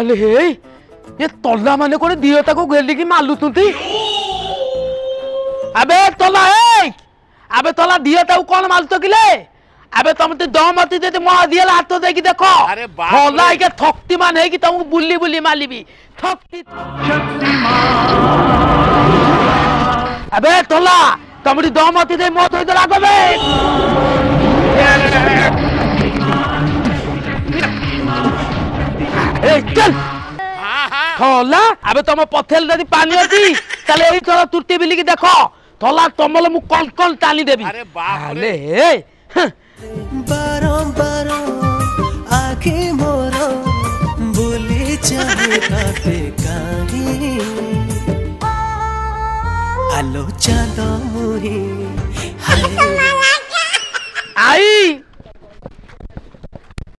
अले हे ये तोला माने कोने दियता को गेली की मालू तुंती अबे तोला ए अबे तोला दियता को कौन मालतो किले अबे तुम तो दमती दे मो दियल हाथ दे की देखो अरे बाप होला के थक्ति मान है कि तुम बुल्ली बुल्ली मालिबी थक्ति अबे तोला तुमरी दमती दे मो तो लागो बे ए चल थोला अबे तुम पथेल दे पानी अछि तले एई थोड़ा तुरती बिली की देखो थोला तुमले मु कल कल टाली देबी अरे बाप रे ए बारों बारों आखे मोरो बोले चाहे काटे कहीं आलो चाँद मुही